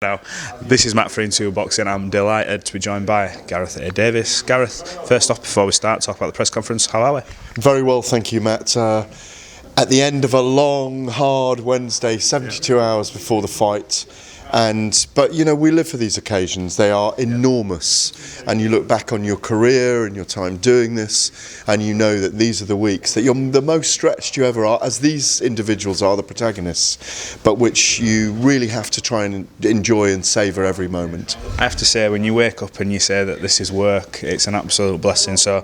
Now, this is Matt for Into Boxing. I'm delighted to be joined by Gareth Davies. Gareth, first off, before we start, talk about the press conference. How are we? Very well, thank you, Matt. At the end of a long, hard Wednesday, 72 hours before the fight. But you know, we live for these occasions. They are enormous, and you look back on your career and your time doing this, and you know that these are the weeks that you're the most stretched you ever are, as these individuals are the protagonists, but which you really have to try and enjoy and savour every moment. I have to say, when you wake up and you say that this is work, it's an absolute blessing. So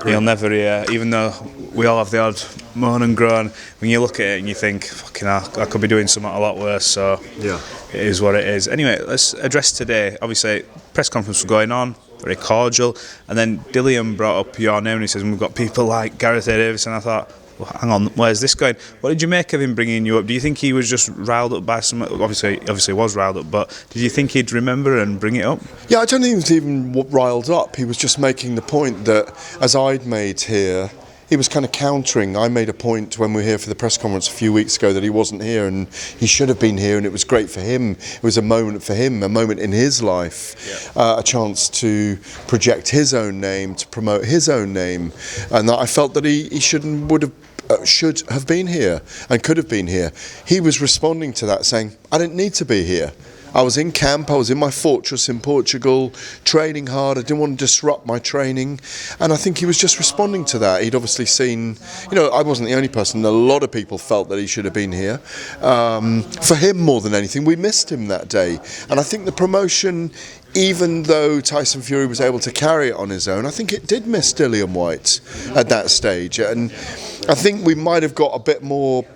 you'll never hear, even though we all have the odd moan and groan, when you look at it and you think, fucking hell, I could be doing something a lot worse. So yeah, it is what it is. Anyway, let's address today. Obviously, press conference was going on, very cordial, and then Dillian brought up your name and he says, we've got people like Gareth Davies, and I thought, well, hang on, where's this going? What did you make of him bringing you up? Do you think he was just riled up by some? Obviously was riled up, but did you think he'd remember and bring it up? Yeah, I don't think he was even riled up. He was just making the point that, as I'd made here, he was kind of countering. I made a point when we were here for the press conference a few weeks ago that he wasn't here and he should have been here, and it was great for him. It was a moment for him, a moment in his life, a chance to project his own name, to promote his own name, and that I felt that he should have been here and could have been here. He was responding to that, saying, I didn't need to be here. I was in camp, I was in my fortress in Portugal, training hard, I didn't want to disrupt my training, and I think he was just responding to that. He'd obviously seen, you know, I wasn't the only person, a lot of people felt that he should have been here. For him more than anything, we missed him that day, and I think the promotion, even though Tyson Fury was able to carry it on his own, I think it did miss Dillian Whyte at that stage, and I think we might have got a bit more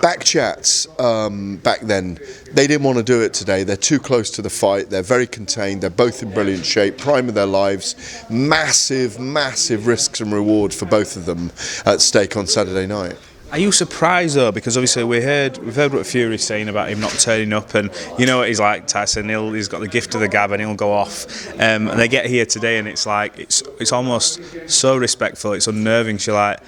back chats back then. They didn't want to do it today. They're too close to the fight. They're very contained. They're both in brilliant shape, prime of their lives. Massive, massive risks and rewards for both of them at stake on Saturday night. Are you surprised though? Because obviously we've heard what Fury's saying about him not turning up, and you know what he's like, Tyson. He's got the gift of the gab and he'll go off. And they get here today, and it's like it's almost so respectful. It's unnerving. She's like,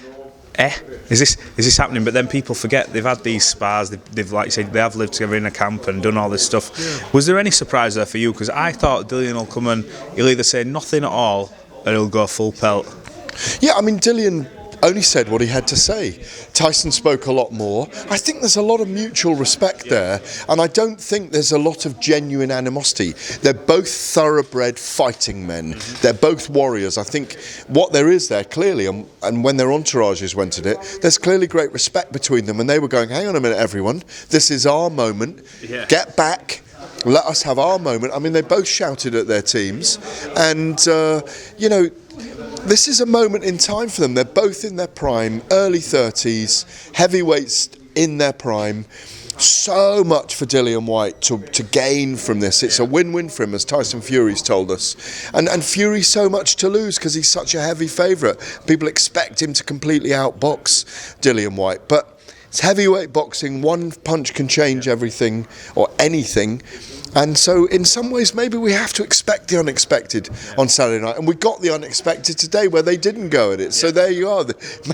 is this happening? But then people forget they've had these spars. They've like you said, they have lived together in a camp and done all this stuff. Yeah. Was there any surprise there for you? Because I thought Dillian will come and he'll either say nothing at all or he'll go full pelt. Yeah, I mean, Dillian only said what he had to say. Tyson spoke a lot more. I think there's a lot of mutual respect there, and I don't think there's a lot of genuine animosity. They're both thoroughbred fighting men. They're both warriors. I think what there is there clearly, and when their entourages went at it, there's clearly great respect between them, and they were going, hang on a minute everyone, this is our moment, get back, let us have our moment. I mean, they both shouted at their teams, and you know, this is a moment in time for them. They're both in their prime, early 30s, heavyweights in their prime. So much for Dillian Whyte to gain from this. It's a win-win for him, as Tyson Fury's told us. And Fury so much to lose because he's such a heavy favourite. People expect him to completely outbox Dillian Whyte. But it's heavyweight boxing. One punch can change everything or anything. And so in some ways maybe we have to expect the unexpected on Saturday night, and we got the unexpected today where they didn't go at it. So there you are,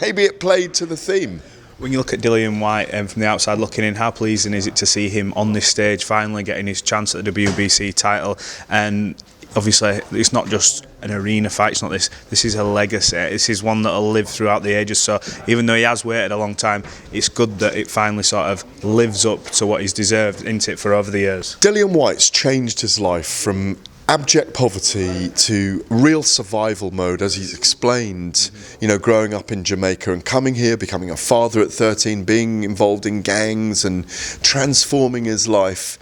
maybe it played to the theme. When you look at Dillian Whyte from the outside looking in, how pleasing is it to see him on this stage finally getting his chance at the WBC title? And obviously it's not just an arena fight, it's not this is a legacy. This is one that'll live throughout the ages, so even though he has waited a long time, it's good that it finally sort of lives up to what he's deserved, isn't it, for over the years. Dillian Whyte's changed his life from abject poverty to real survival mode, as he's explained, you know, growing up in Jamaica and coming here, becoming a father at 13, being involved in gangs and transforming his life.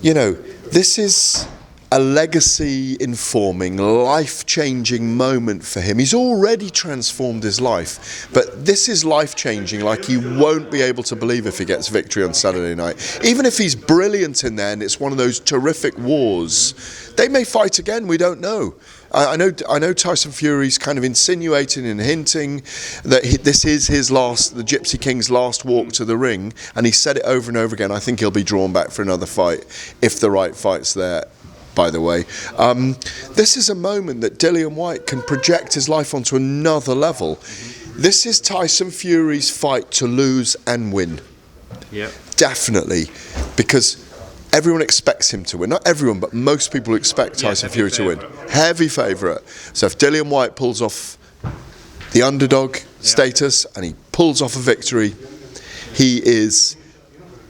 You know, this is a legacy-informing, life-changing moment for him. He's already transformed his life, but this is life-changing like you won't be able to believe if he gets victory on Saturday night. Even if he's brilliant in there and it's one of those terrific wars, they may fight again, we don't know. I know Tyson Fury's kind of insinuating and hinting that this is his the Gypsy King's last walk to the ring, and he said it over and over again. I think he'll be drawn back for another fight if the right fight's there. By the way, this is a moment that Dillian Whyte can project his life onto another level. This is Tyson Fury's fight to lose and win. Yeah, definitely, because everyone expects him to win. Not everyone, but most people expect Tyson Fury to win. Heavy favourite. So if Dillian Whyte pulls off the underdog status and he pulls off a victory, he is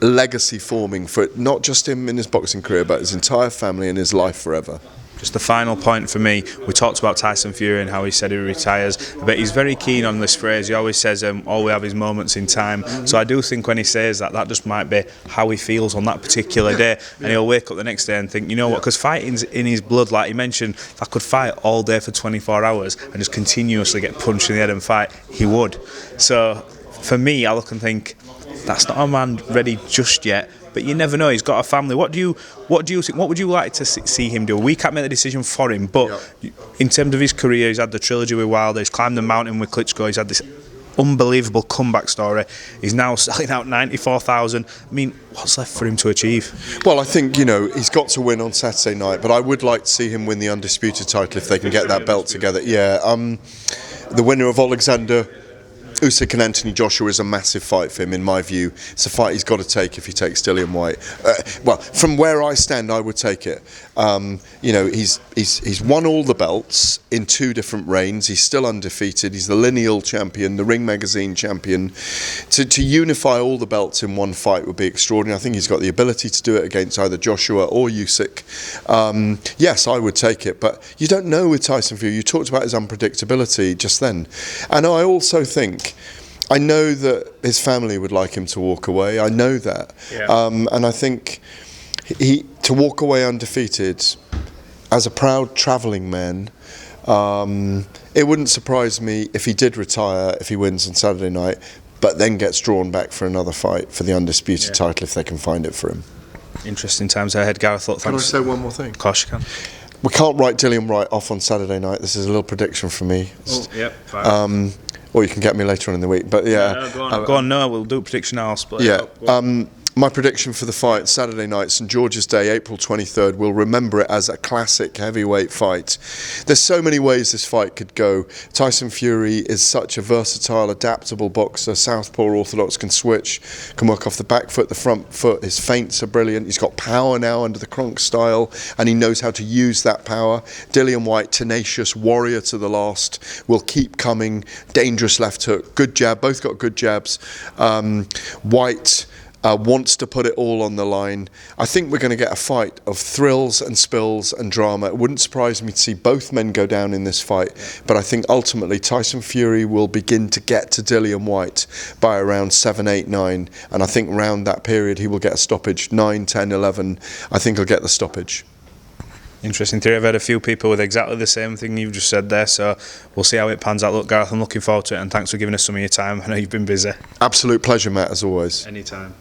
legacy forming for not just him in his boxing career, but his entire family and his life forever. Just the final point for me, we talked about Tyson Fury and how he said he retires, but he's very keen on this phrase. He always says, all we have is moments in time. So I do think when he says that, that just might be how he feels on that particular day. And he'll wake up the next day and think, you know what, because fighting's in his blood, like he mentioned, if I could fight all day for 24 hours and just continuously get punched in the head and fight, he would. So for me, I look and think, that's not a man ready just yet. But you never know. He's got a family. What do you think? What would you like to see him do? We can't make the decision for him. But in terms of his career, he's had the trilogy with Wilder. He's climbed the mountain with Klitschko. He's had this unbelievable comeback story. He's now selling out 94,000. I mean, what's left for him to achieve? Well, I think, he's got to win on Saturday night. But I would like to see him win the undisputed title if they can get that belt together. Yeah. The winner of Alexander Usyk and Anthony Joshua is a massive fight for him, in my view. It's a fight he's got to take if he takes Dillian Whyte. Well, from where I stand, I would take it. He's won all the belts in 2 different reigns. He's still undefeated. He's the lineal champion, the Ring Magazine champion. To unify all the belts in one fight would be extraordinary. I think he's got the ability to do it against either Joshua or Usyk. Yes, I would take it, but you don't know with Tyson Fury. You talked about his unpredictability just then, and I also think, I know that his family would like him to walk away. I know that. And I think to walk away undefeated, as a proud travelling man, it wouldn't surprise me if he did retire, if he wins on Saturday night, but then gets drawn back for another fight for the undisputed title if they can find it for him. Interesting times ahead, Gareth. Thanks. Can I say one more thing? Of course you can. We can't write Dillian Whyte off on Saturday night. This is a little prediction from me. Fine. Or you can get me later on in the week. But yeah, go on. No, we'll do a prediction now. I'll split it up. My prediction for the fight, Saturday night, St George's Day, April 23rd, we'll remember it as a classic heavyweight fight. There's so many ways this fight could go. Tyson Fury is such a versatile, adaptable boxer. Southpaw orthodox, can switch, can work off the back foot, the front foot. His feints are brilliant. He's got power now under the Kronk style, and he knows how to use that power. Dillian Whyte, tenacious, warrior to the last, will keep coming. Dangerous left hook, good jab. Both got good jabs. Whyte wants to put it all on the line. I think we're going to get a fight of thrills and spills and drama. It wouldn't surprise me to see both men go down in this fight, but I think ultimately Tyson Fury will begin to get to Dillian Whyte by around 7, 8, 9, and I think around that period he will get a stoppage, 9, 10, 11. I think he'll get the stoppage. Interesting theory. I've heard a few people with exactly the same thing you've just said there, so we'll see how it pans out. Look, Gareth, I'm looking forward to it, and thanks for giving us some of your time. I know you've been busy. Absolute pleasure, Matt, as always. Anytime.